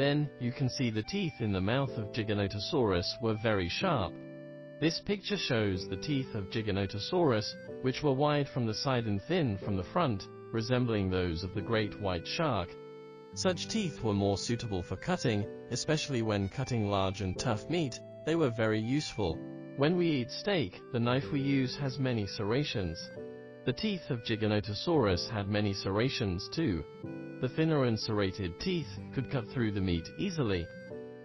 Then, you can see the teeth in the mouth of Giganotosaurus were very sharp. This picture shows the teeth of Giganotosaurus, which were wide from the side and thin from the front, resembling those of the great white shark. Such teeth were more suitable for cutting, especially when cutting large and tough meat. They were very useful. When we eat steak, the knife we use has many serrations. The teeth of Giganotosaurus had many serrations too. The thinner and serrated teeth could cut through the meat easily.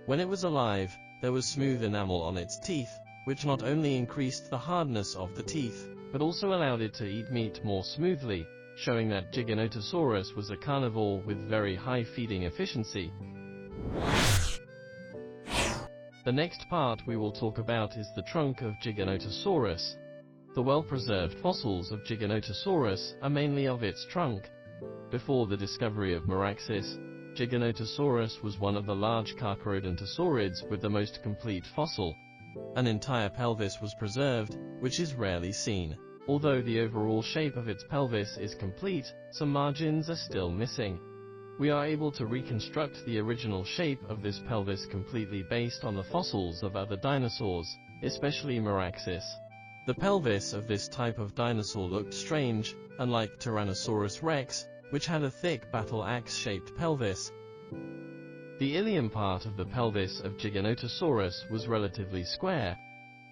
When it was alive, there was smooth enamel on its teeth, which not only increased the hardness of the teeth, but also allowed it to eat meat more smoothly, showing that Giganotosaurus was a carnivore with very high feeding efficiency. The next part we will talk about is the trunk of Giganotosaurus. The well-preserved fossils of Giganotosaurus are mainly of its trunk. Before the discovery of Meraxes, Giganotosaurus was one of the large Carcharodontosaurids with the most complete fossil. An entire pelvis was preserved, which is rarely seen. Although the overall shape of its pelvis is complete, some margins are still missing. We are able to reconstruct the original shape of this pelvis completely based on the fossils of other dinosaurs, especially Meraxes. The pelvis of this type of dinosaur looked strange, unlike Tyrannosaurus rex, which had a thick battle-axe-shaped pelvis. The ilium part of the pelvis of Giganotosaurus was relatively square.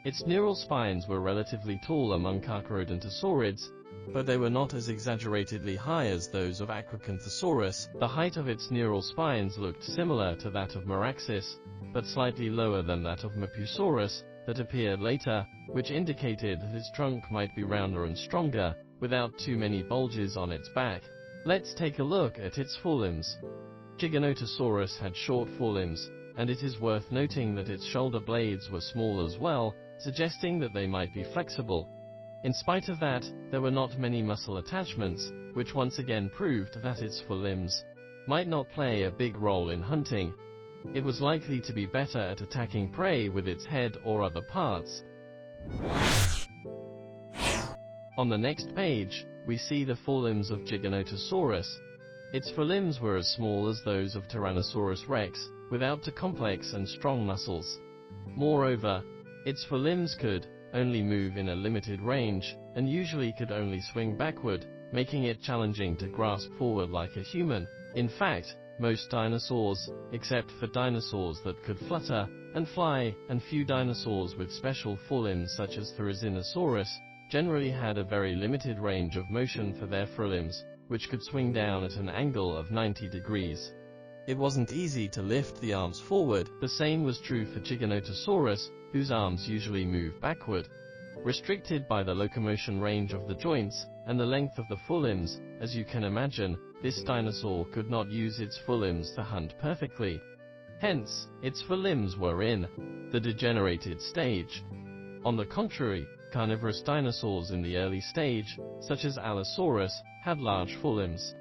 Its neural spines were relatively tall among Carcharodontosaurids, but they were not as exaggeratedly high as those of Acrocanthosaurus. The height of its neural spines looked similar to that of Meraxes, but slightly lower than that of Mapusaurus, that appeared later, which indicated that its trunk might be rounder and stronger, without too many bulges on its back. Let's take a look at its forelimbs. Giganotosaurus had short forelimbs, and it is worth noting that its shoulder blades were small as well, suggesting that they might be flexible. In spite of that, there were not many muscle attachments, which once again proved that its forelimbs might not play a big role in hunting. It was likely to be better at attacking prey with its head or other parts. On the next page, we see the forelimbs of Giganotosaurus. Its forelimbs were as small as those of Tyrannosaurus rex, without the complex and strong muscles. Moreover, its forelimbs could only move in a limited range, and usually could only swing backward, making it challenging to grasp forward like a human. In fact, most dinosaurs, except for dinosaurs that could flutter and fly, and few dinosaurs with special forelimbs such as Therizinosaurus, generally had a very limited range of motion for their forelimbs, which could swing down at an angle of 90 degrees. It wasn't easy to lift the arms forward. The same was true for Giganotosaurus, whose arms usually move backward. Restricted by the locomotion range of the joints and the length of the forelimbs, as you can imagine, this dinosaur could not use its forelimbs to hunt perfectly. Hence, its forelimbs were in the degenerated stage. On the contrary, carnivorous dinosaurs in the early stage, such as Allosaurus, had large forelimbs.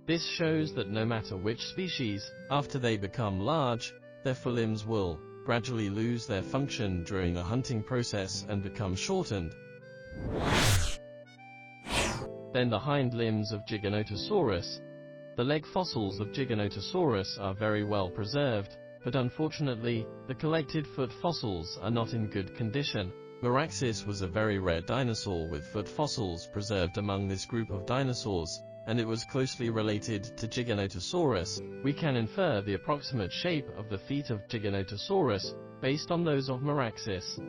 This shows that no matter which species, after they become large, their forelimbs will gradually lose their function during the hunting process and become shortened. Then the hind limbs of Giganotosaurus. The leg fossils of Giganotosaurus are very well preserved, but unfortunately, the collected foot fossils are not in good condition. Meraxes was a very rare dinosaur with foot fossils preserved among this group of dinosaurs, and it was closely related to Giganotosaurus. We can infer the approximate shape of the feet of Giganotosaurus based on those of Meraxes.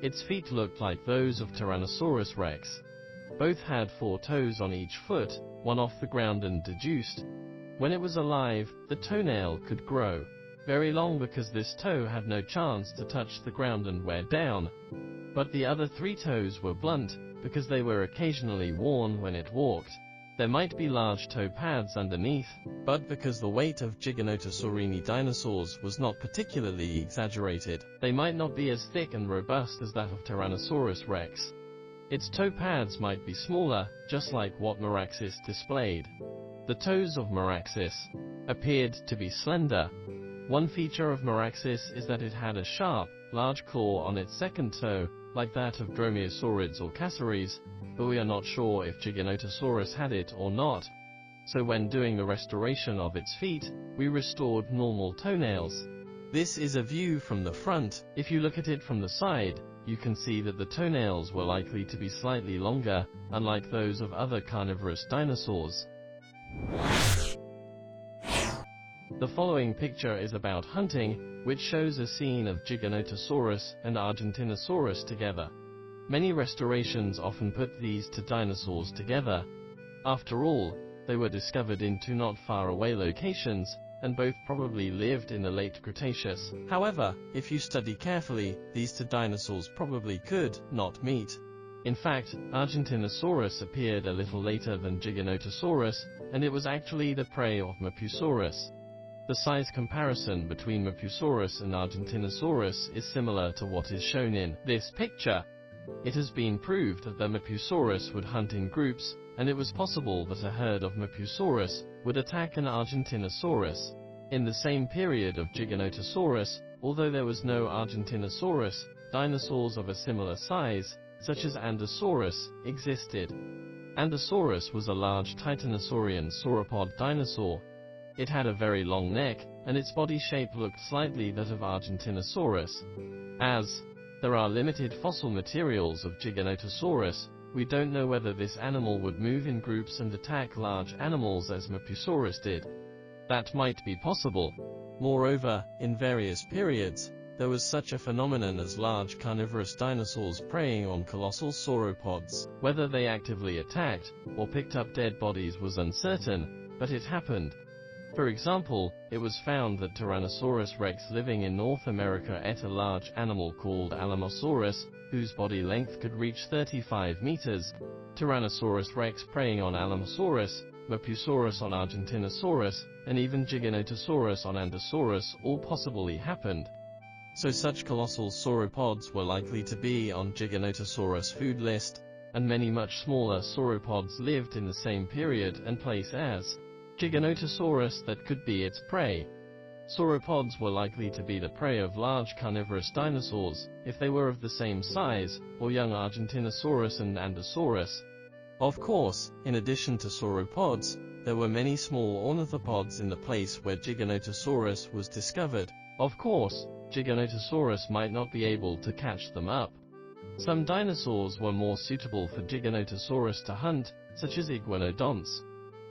Its feet looked like those of Tyrannosaurus rex. Both had 4 toes on each foot, one off the ground and deduced. When it was alive, the toenail could grow very long because this toe had no chance to touch the ground and wear down. But the other 3 toes were blunt, because they were occasionally worn when it walked. There might be large toe pads underneath, but because the weight of Giganotosaurini dinosaurs was not particularly exaggerated, they might not be as thick and robust as that of Tyrannosaurus rex. Its toe pads might be smaller, just like what Meraxes displayed. The toes of Meraxes appeared to be slender. One feature of Meraxes is that it had a sharp, large claw on its second toe, like that of Dromaeosaurids or Cassories, but we are not sure if Giganotosaurus had it or not. So when doing the restoration of its feet, we restored normal toenails. This is a view from the front. If you look at it from the side, you can see that the toenails were likely to be slightly longer, unlike those of other carnivorous dinosaurs. The following picture is about hunting, which shows a scene of Giganotosaurus and Argentinosaurus together. Many restorations often put these two dinosaurs together. After all, they were discovered in two not far away locations, and both probably lived in the late Cretaceous. However, if you study carefully, these two dinosaurs probably could not meet. In fact, Argentinosaurus appeared a little later than Giganotosaurus, and it was actually the prey of Mapusaurus. The size comparison between Mapusaurus and Argentinosaurus is similar to what is shown in this picture. It has been proved that the Mapusaurus would hunt in groups, and it was possible that a herd of Mapusaurus would attack an Argentinosaurus. In the same period of Giganotosaurus, although there was no Argentinosaurus, dinosaurs of a similar size, such as Andosaurus, existed. Andosaurus was a large titanosaurian sauropod dinosaur. It had a very long neck, and its body shape looked slightly that of Argentinosaurus. As there are limited fossil materials of Giganotosaurus, we don't know whether this animal would move in groups and attack large animals as Mapusaurus did. That might be possible. Moreover, in various periods, there was such a phenomenon as large carnivorous dinosaurs preying on colossal sauropods. Whether they actively attacked or picked up dead bodies was uncertain, but it happened. For example, it was found that Tyrannosaurus rex living in North America ate a large animal called Alamosaurus, whose body length could reach 35 meters. Tyrannosaurus rex preying on Alamosaurus, Mapusaurus on Argentinosaurus, and even Giganotosaurus on Andosaurus all possibly happened. So such colossal sauropods were likely to be on Giganotosaurus' food list, and many much smaller sauropods lived in the same period and place as Giganotosaurus that could be its prey. Sauropods were likely to be the prey of large carnivorous dinosaurs, if they were of the same size, or young Argentinosaurus and Andosaurus. Of course, in addition to sauropods, there were many small ornithopods in the place where Giganotosaurus was discovered. Of course, Giganotosaurus might not be able to catch them up. Some dinosaurs were more suitable for Giganotosaurus to hunt, such as iguanodonts.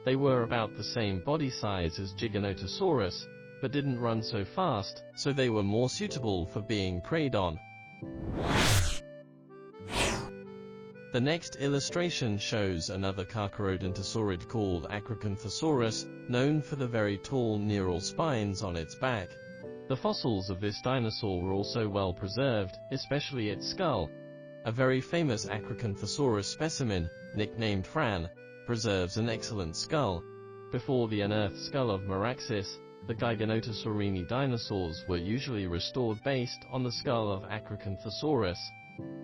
They were about the same body size as Giganotosaurus, but didn't run so fast, so they were more suitable for being preyed on. The next illustration shows another carcharodontosaurid called Acrocanthosaurus, known for the very tall neural spines on its back. The fossils of this dinosaur were also well preserved, especially its skull. A very famous Acrocanthosaurus specimen, nicknamed Fran, preserves an excellent skull. Before the unearthed skull of Meraxes, the Giganotosaurini dinosaurs were usually restored based on the skull of Acrocanthosaurus.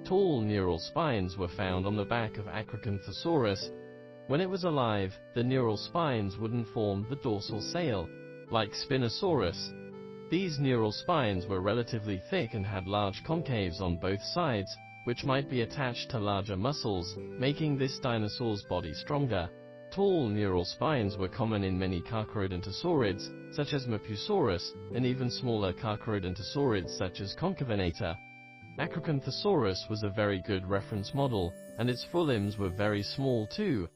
Tall neural spines were found on the back of Acrocanthosaurus. When it was alive, the neural spines wouldn't form the dorsal sail, like Spinosaurus. These neural spines were relatively thick and had large concaves on both sides, which might be attached to larger muscles, making this dinosaur's body stronger. Tall neural spines were common in many carcharodontosaurids, such as Mapusaurus, and even smaller carcharodontosaurids such as Concavenator. Acrocanthosaurus was a very good reference model, and its forelimbs were very small too.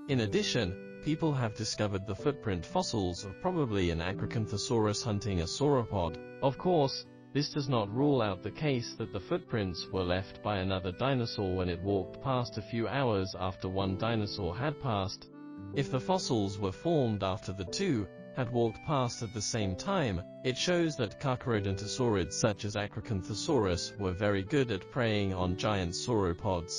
In addition, people have discovered the footprint fossils of probably an Acrocanthosaurus hunting a sauropod. Of course, this does not rule out the case that the footprints were left by another dinosaur when it walked past a few hours after one dinosaur had passed. If the fossils were formed after the two had walked past at the same time, it shows that carcharodontosaurids such as Acrocanthosaurus were very good at preying on giant sauropods.